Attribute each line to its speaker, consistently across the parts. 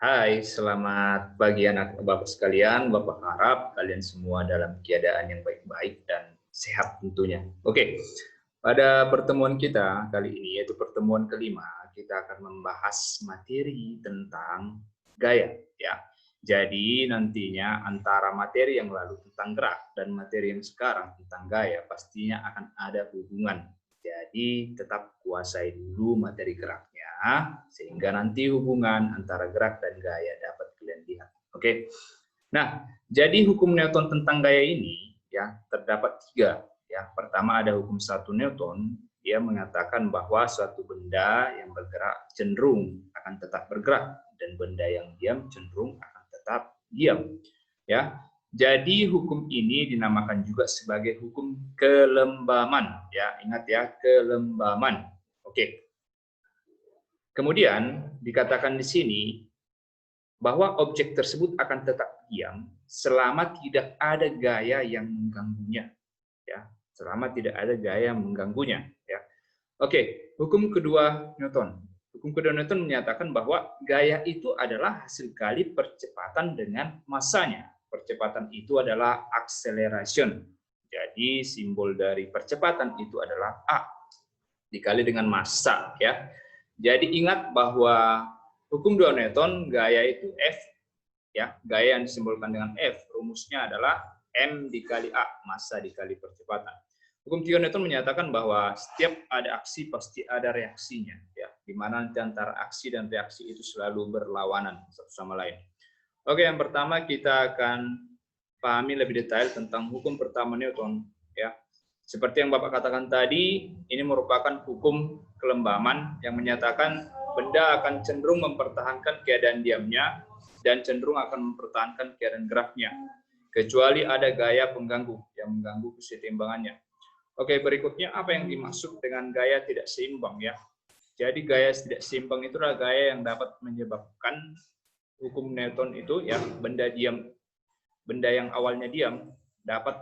Speaker 1: Hai, selamat pagi anak Bapak sekalian. Bapak harap kalian semua dalam keadaan yang baik-baik dan sehat tentunya. Oke, pada pertemuan kita kali ini, yaitu pertemuan kelima, kita akan membahas materi tentang gaya. Ya, jadi nantinya antara materi yang lalu tentang gerak dan materi yang sekarang tentang gaya pastinya akan ada hubungan. Jadi tetap kuasai dulu materi geraknya sehingga nanti hubungan antara gerak dan gaya dapat kalian lihat. Oke. Nah, jadi hukum Newton tentang gaya ini ya terdapat tiga. Ya, pertama ada hukum 1 Newton, dia mengatakan bahwa suatu benda yang bergerak cenderung akan tetap bergerak dan benda yang diam cenderung akan tetap diam. Ya. Jadi hukum ini dinamakan juga sebagai hukum kelembaman. Ya, ingat ya, kelembaman. Oke. Kemudian dikatakan di sini bahwa objek tersebut akan tetap diam selama tidak ada gaya yang mengganggunya. Ya, selama tidak ada gaya yang mengganggunya. Ya. Oke, hukum kedua Newton. Hukum kedua Newton menyatakan bahwa gaya itu adalah hasil kali percepatan dengan massanya. Percepatan itu adalah acceleration. Jadi simbol dari percepatan itu adalah A dikali dengan massa, ya. Jadi ingat bahwa hukum 2 Newton gaya itu F, ya. Gaya yang disimbolkan dengan F, rumusnya adalah M dikali A, massa dikali percepatan. Hukum 3 Newton menyatakan bahwa setiap ada aksi pasti ada reaksinya, ya. Di mana antara aksi dan reaksi itu selalu berlawanan satu sama lain. Oke, yang pertama kita akan pahami lebih detail tentang hukum pertama Newton, ya. Seperti yang Bapak katakan tadi, ini merupakan hukum kelembaman yang menyatakan benda akan cenderung mempertahankan keadaan diamnya dan cenderung akan mempertahankan keadaan geraknya, kecuali ada gaya pengganggu yang mengganggu keseimbangannya. Oke, berikutnya apa yang dimaksud dengan gaya tidak seimbang, ya? Jadi gaya tidak seimbang itu adalah gaya yang dapat menyebabkan hukum Newton itu, ya, benda yang awalnya diam dapat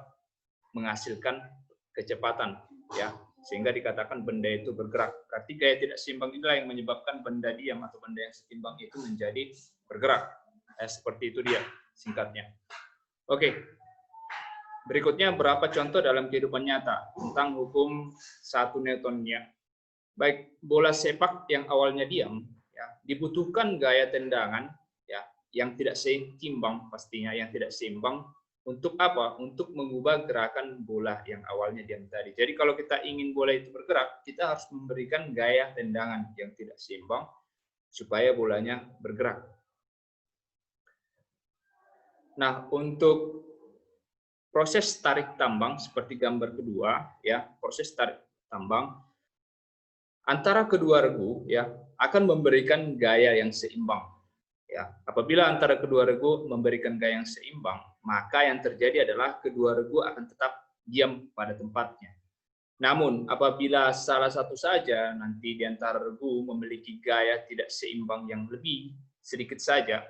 Speaker 1: menghasilkan kecepatan, ya, sehingga dikatakan benda itu bergerak. Berarti gaya tidak seimbang inilah yang menyebabkan benda diam atau benda yang seimbang itu menjadi bergerak. Seperti itu dia singkatnya. Oke. Berikutnya berapa contoh dalam kehidupan nyata tentang hukum 1 Newtonnya. Baik, bola sepak yang awalnya diam, ya, dibutuhkan gaya tendangan, ya, yang tidak seimbang pastinya, yang tidak seimbang. Untuk apa? Untuk mengubah gerakan bola yang awalnya diam tadi. Jadi kalau kita ingin bola itu bergerak, kita harus memberikan gaya tendangan yang tidak seimbang supaya bolanya bergerak. Nah, untuk proses tarik tambang seperti gambar kedua, ya, proses tarik tambang antara kedua regu, ya, akan memberikan gaya yang seimbang. Ya, apabila antara kedua regu memberikan gaya yang seimbang, maka yang terjadi adalah kedua regu akan tetap diam pada tempatnya. Namun, apabila salah satu saja nanti di antara regu memiliki gaya tidak seimbang yang lebih sedikit saja,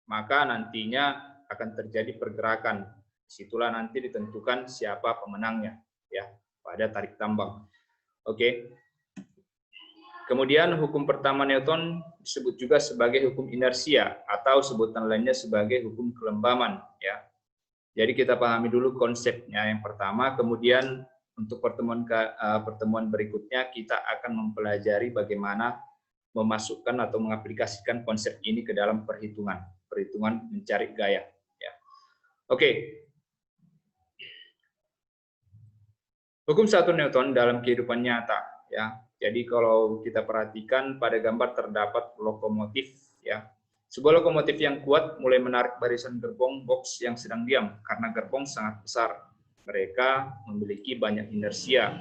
Speaker 1: maka nantinya akan terjadi pergerakan. Disitulah nanti ditentukan siapa pemenangnya, ya, pada tarik tambang. Oke. Kemudian hukum pertama Newton disebut juga sebagai hukum inersia atau sebutan lainnya sebagai hukum kelembaman, ya. Jadi kita pahami dulu konsepnya yang pertama, kemudian untuk pertemuan berikutnya kita akan mempelajari bagaimana memasukkan atau mengaplikasikan konsep ini ke dalam perhitungan mencari gaya, ya. Oke. Hukum 1 Newton dalam kehidupan nyata, ya. Jadi kalau kita perhatikan pada gambar terdapat lokomotif, ya. Sebuah lokomotif yang kuat mulai menarik barisan gerbong box yang sedang diam karena gerbong sangat besar. Mereka memiliki banyak inersia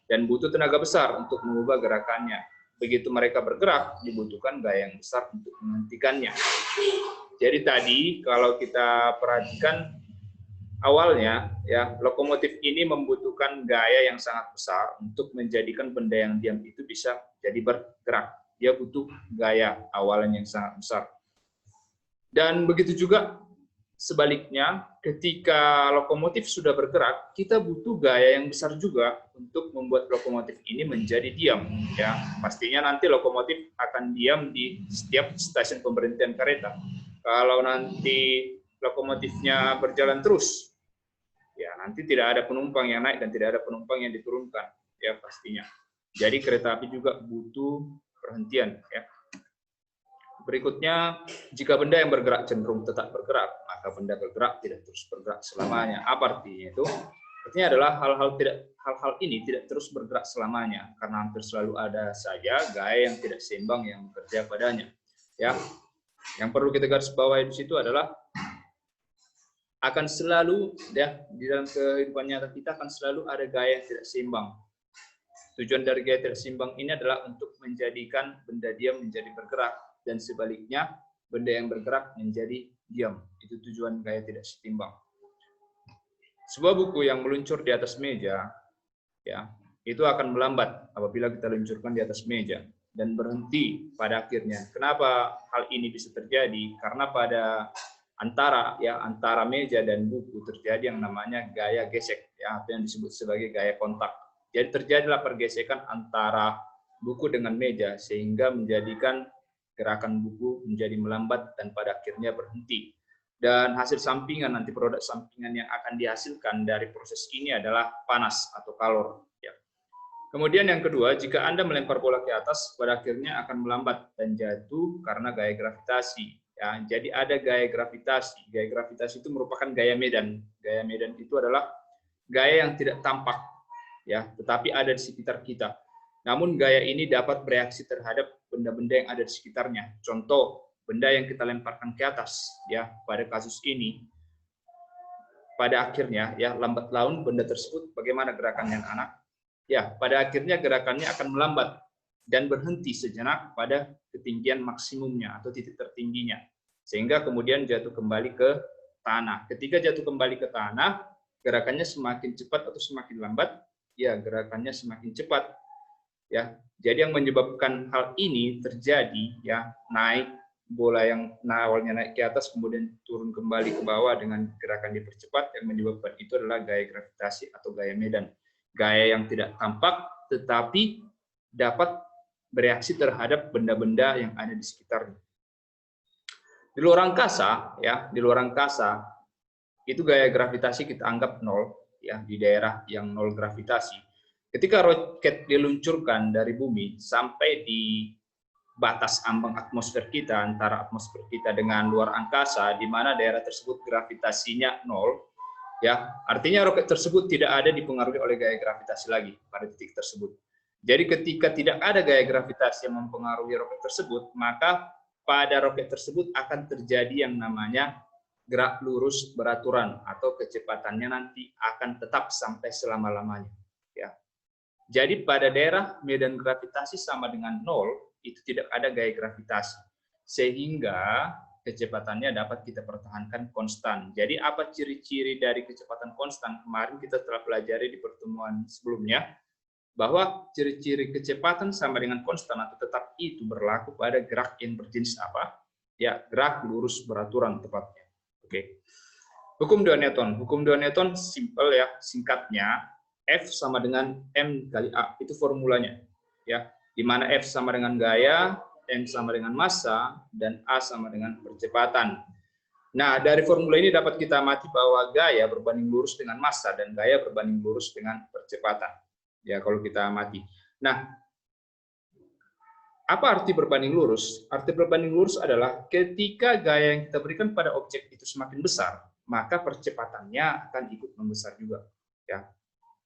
Speaker 1: dan butuh tenaga besar untuk mengubah gerakannya. Begitu mereka bergerak, dibutuhkan gaya yang besar untuk menghentikannya. Jadi tadi kalau kita perhatikan awalnya, ya, lokomotif ini membutuhkan gaya yang sangat besar untuk menjadikan benda yang diam itu bisa jadi bergerak. Dia butuh gaya awalan yang sangat besar. Dan begitu juga sebaliknya, ketika lokomotif sudah bergerak, kita butuh gaya yang besar juga untuk membuat lokomotif ini menjadi diam. Ya, pastinya nanti lokomotif akan diam di setiap stasiun pemberhentian kereta. Kalau nanti lokomotifnya berjalan terus, ya nanti tidak ada penumpang yang naik dan tidak ada penumpang yang diturunkan. Ya pastinya. Jadi kereta api juga butuh perhentian. Ya. Berikutnya, jika benda yang bergerak cenderung tetap bergerak, maka benda bergerak tidak terus bergerak selamanya. Apa artinya itu? Artinya adalah hal-hal ini tidak terus bergerak selamanya, karena hampir selalu ada saja gaya yang tidak seimbang yang bekerja padanya. Ya, yang perlu kita garis bawahi di situ adalah akan selalu ya di dalam kehidupan nyata kita akan selalu ada gaya yang tidak seimbang. Tujuan dari gaya tidak seimbang ini adalah untuk menjadikan benda diam menjadi bergerak, dan sebaliknya benda yang bergerak menjadi diam. Itu tujuan gaya tidak seimbang. Sebuah buku yang meluncur di atas meja, ya, itu akan melambat apabila kita luncurkan di atas meja dan berhenti pada akhirnya. Kenapa hal ini bisa terjadi? Karena pada antara meja dan buku terjadi yang namanya gaya gesek, ya, atau yang disebut sebagai gaya kontak. Jadi terjadilah pergesekan antara buku dengan meja sehingga menjadikan gerakan buku menjadi melambat dan pada akhirnya berhenti. Dan hasil sampingan, nanti produk sampingan yang akan dihasilkan dari proses ini adalah panas atau kalor. Ya. Kemudian yang kedua, jika Anda melempar bola ke atas, pada akhirnya akan melambat dan jatuh karena gaya gravitasi. Ya, jadi ada gaya gravitasi. Gaya gravitasi itu merupakan gaya medan. Gaya medan itu adalah gaya yang tidak tampak, ya, tetapi ada di sekitar kita. Namun gaya ini dapat bereaksi terhadap benda-benda yang ada di sekitarnya. Contoh, benda yang kita lemparkan ke atas, ya, pada kasus ini, pada akhirnya, ya, lambat laun benda tersebut, bagaimana gerakannya anak? Ya, pada akhirnya gerakannya akan melambat dan berhenti sejenak pada ketinggian maksimumnya atau titik tertingginya, sehingga kemudian jatuh kembali ke tanah. Ketika jatuh kembali ke tanah, gerakannya semakin cepat atau semakin lambat? Ya, gerakannya semakin cepat. Ya, jadi yang menyebabkan hal ini terjadi, ya, naik bola yang awalnya naik ke atas kemudian turun kembali ke bawah dengan gerakan dipercepat, yang menyebabkan itu adalah gaya gravitasi atau gaya medan. Gaya yang tidak tampak tetapi dapat bereaksi terhadap benda-benda yang ada di sekitarnya. Di luar angkasa, ya, di luar angkasa itu gaya gravitasi kita anggap nol, ya, di daerah yang nol gravitasi. Ketika roket diluncurkan dari bumi sampai di batas ambang atmosfer kita, antara atmosfer kita dengan luar angkasa, di mana daerah tersebut gravitasinya nol, ya, artinya roket tersebut tidak ada dipengaruhi oleh gaya gravitasi lagi pada titik tersebut. Jadi ketika tidak ada gaya gravitasi yang mempengaruhi roket tersebut, maka pada roket tersebut akan terjadi yang namanya gerak lurus beraturan, atau kecepatannya nanti akan tetap sampai selama-lamanya. Ya. Jadi pada daerah medan gravitasi sama dengan nol, itu tidak ada gaya gravitasi. Sehingga kecepatannya dapat kita pertahankan konstan. Jadi apa ciri-ciri dari kecepatan konstan? Kemarin kita telah pelajari di pertemuan sebelumnya, bahwa ciri-ciri kecepatan sama dengan konstan atau tetap itu berlaku pada gerak yang berjenis apa? Ya, gerak lurus beraturan tepatnya. Oke. Hukum 2 Newton. Hukum 2 Newton simple, ya, singkatnya F sama dengan M kali A, itu formulanya, ya, di mana F sama dengan gaya, M sama dengan massa, dan A sama dengan percepatan. Nah, dari formula ini dapat kita amati bahwa gaya berbanding lurus dengan massa dan gaya berbanding lurus dengan percepatan. Ya, kalau kita amati. Nah, apa arti berbanding lurus? Arti berbanding lurus adalah ketika gaya yang kita berikan pada objek itu semakin besar, maka percepatannya akan ikut membesar juga, ya.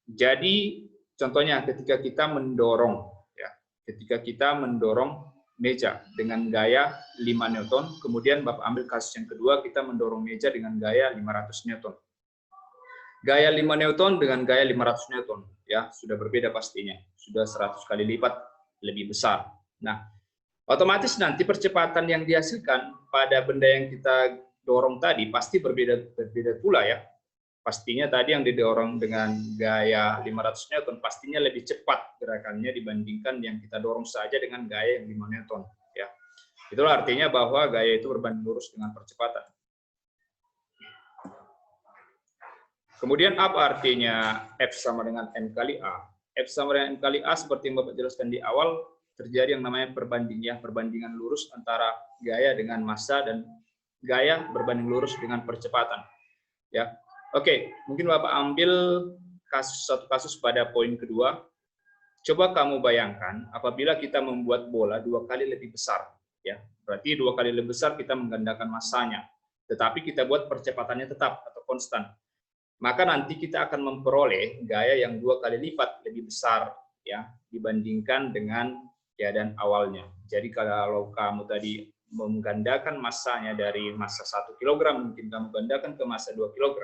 Speaker 1: Jadi contohnya ketika kita mendorong, ya, ketika kita mendorong meja dengan gaya 5 Newton, kemudian Bapak ambil kasus yang kedua, kita mendorong meja dengan gaya 500 Newton. Gaya 5 Newton dengan gaya 500 Newton, ya, sudah berbeda pastinya, sudah 100 kali lipat lebih besar. Nah, otomatis nanti percepatan yang dihasilkan pada benda yang kita dorong tadi pasti berbeda pula, ya. Pastinya tadi yang didorong dengan gaya 500 Newton pastinya lebih cepat gerakannya dibandingkan yang kita dorong saja dengan gaya yang 5 Newton, ya. Itulah artinya bahwa gaya itu berbanding lurus dengan percepatan. Kemudian apa artinya F sama dengan M kali A? F sama dengan M kali A seperti yang Bapak jelaskan di awal, terjadi yang namanya perbandingan lurus antara gaya dengan massa dan gaya berbanding lurus dengan percepatan. Ya, oke, mungkin Bapak ambil satu kasus pada poin kedua. Coba kamu bayangkan apabila kita membuat bola 2 kali lebih besar, ya, berarti 2 kali lebih besar kita menggandakan massanya, tetapi kita buat percepatannya tetap atau konstan. Maka nanti kita akan memperoleh gaya yang 2 kali lipat lebih besar, ya, dibandingkan dengan keadaan awalnya. Jadi kalau kamu tadi menggandakan massanya dari massa 1 kg, mungkin kamu gandakan ke massa 2 kg,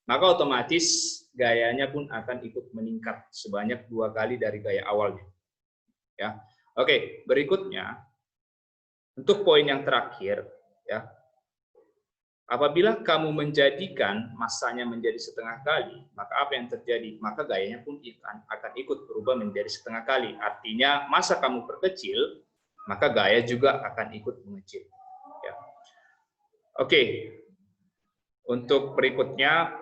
Speaker 1: maka otomatis gayanya pun akan ikut meningkat sebanyak 2 kali dari gaya awalnya. Ya, oke. Berikutnya untuk poin yang terakhir, ya, apabila kamu menjadikan massanya menjadi setengah kali, maka apa yang terjadi? Maka gayanya pun akan ikut berubah menjadi setengah kali. Artinya massa kamu perkecil, maka gaya juga akan ikut mengecil. Ya. Oke. Untuk berikutnya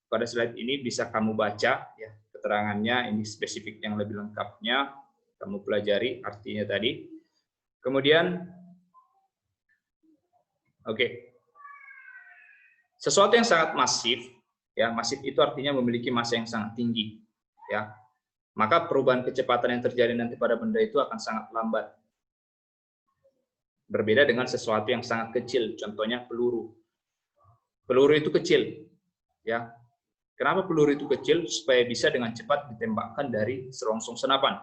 Speaker 1: pada slide ini bisa kamu baca, ya, keterangannya, ini spesifik yang lebih lengkapnya kamu pelajari artinya tadi. Kemudian, oke, sesuatu yang sangat masif, ya, masif itu artinya memiliki massa yang sangat tinggi, ya, maka perubahan kecepatan yang terjadi nanti pada benda itu akan sangat lambat. Berbeda dengan sesuatu yang sangat kecil, contohnya peluru. Peluru itu kecil, ya. Kenapa peluru itu kecil? Supaya bisa dengan cepat ditembakkan dari selongsong senapan.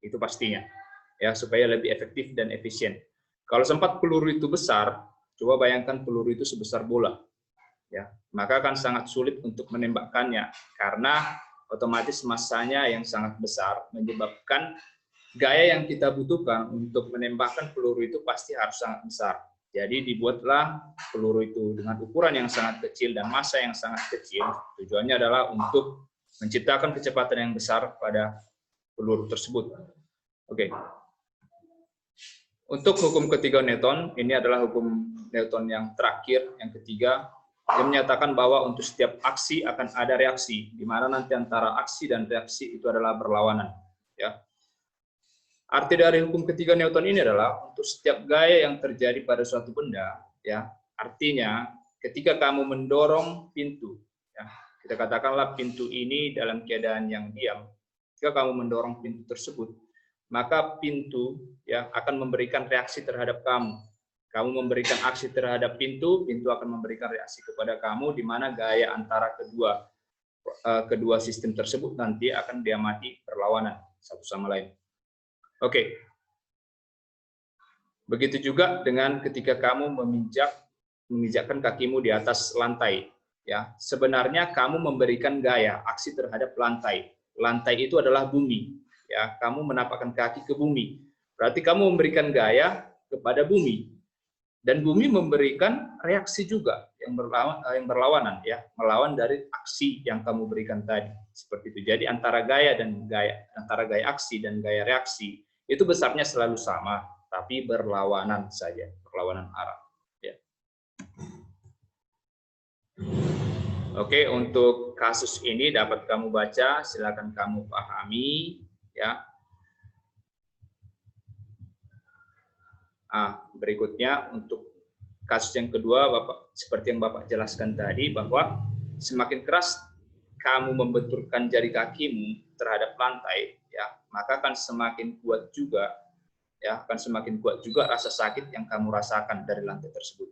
Speaker 1: Itu pastinya. Ya, supaya lebih efektif dan efisien. Kalau sempat peluru itu besar, coba bayangkan peluru itu sebesar bola. Ya, maka akan sangat sulit untuk menembakkannya karena otomatis massanya yang sangat besar menyebabkan gaya yang kita butuhkan untuk menembakkan peluru itu pasti harus sangat besar. Jadi dibuatlah peluru itu dengan ukuran yang sangat kecil dan massa yang sangat kecil. Tujuannya adalah untuk menciptakan kecepatan yang besar pada peluru tersebut. Oke. Untuk hukum ketiga Newton, ini adalah hukum Newton yang terakhir, yang ketiga, yang menyatakan bahwa untuk setiap aksi akan ada reaksi, di mana nanti antara aksi dan reaksi itu adalah berlawanan. Ya. Arti dari hukum ketiga Newton ini adalah untuk setiap gaya yang terjadi pada suatu benda, ya, artinya ketika kamu mendorong pintu, ya, kita katakanlah pintu ini dalam keadaan yang diam, ketika kamu mendorong pintu tersebut, maka pintu, ya, akan memberikan reaksi terhadap kamu. Kamu memberikan aksi terhadap pintu, pintu akan memberikan reaksi kepada kamu, di mana gaya antara kedua sistem tersebut nanti akan diamati berlawanan satu sama lain. Oke. Begitu juga dengan ketika kamu menginjakkan kakimu di atas lantai, ya. Sebenarnya kamu memberikan gaya aksi terhadap lantai. Lantai itu adalah bumi, ya. Kamu menapakkan kaki ke bumi. Berarti kamu memberikan gaya kepada bumi. Dan bumi memberikan reaksi juga yang berlawanan, ya, melawan dari aksi yang kamu berikan tadi. Seperti itu. Jadi antara gaya aksi dan gaya reaksi itu besarnya selalu sama, tapi berlawanan saja, berlawanan arah. Ya. Oke, untuk kasus ini dapat kamu baca, silakan kamu pahami, ya. Berikutnya untuk kasus yang kedua, seperti yang Bapak jelaskan tadi, bahwa semakin keras kamu membenturkan jari kakimu terhadap lantai, ya, maka akan semakin kuat juga, ya, akan semakin kuat juga rasa sakit yang kamu rasakan dari lantai tersebut.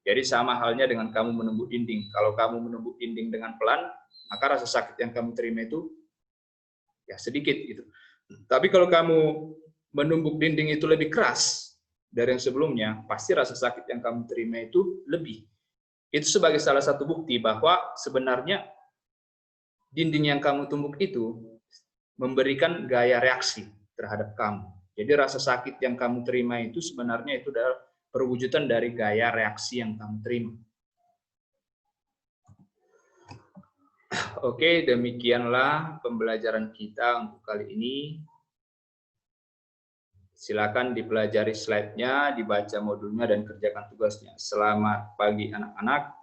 Speaker 1: Jadi sama halnya dengan kamu menembuk dinding. Kalau kamu menembuk dinding dengan pelan, maka rasa sakit yang kamu terima itu ya sedikit gitu. Tapi kalau kamu menumbuk dinding itu lebih keras dari yang sebelumnya, pasti rasa sakit yang kamu terima itu lebih. Itu sebagai salah satu bukti bahwa sebenarnya dinding yang kamu tumbuk itu memberikan gaya reaksi terhadap kamu. Jadi rasa sakit yang kamu terima itu sebenarnya itu adalah perwujudan dari gaya reaksi yang kamu terima. Oke, demikianlah pembelajaran kita untuk kali ini. Silakan dipelajari slide-nya, dibaca modulnya, dan kerjakan tugasnya. Selamat pagi anak-anak.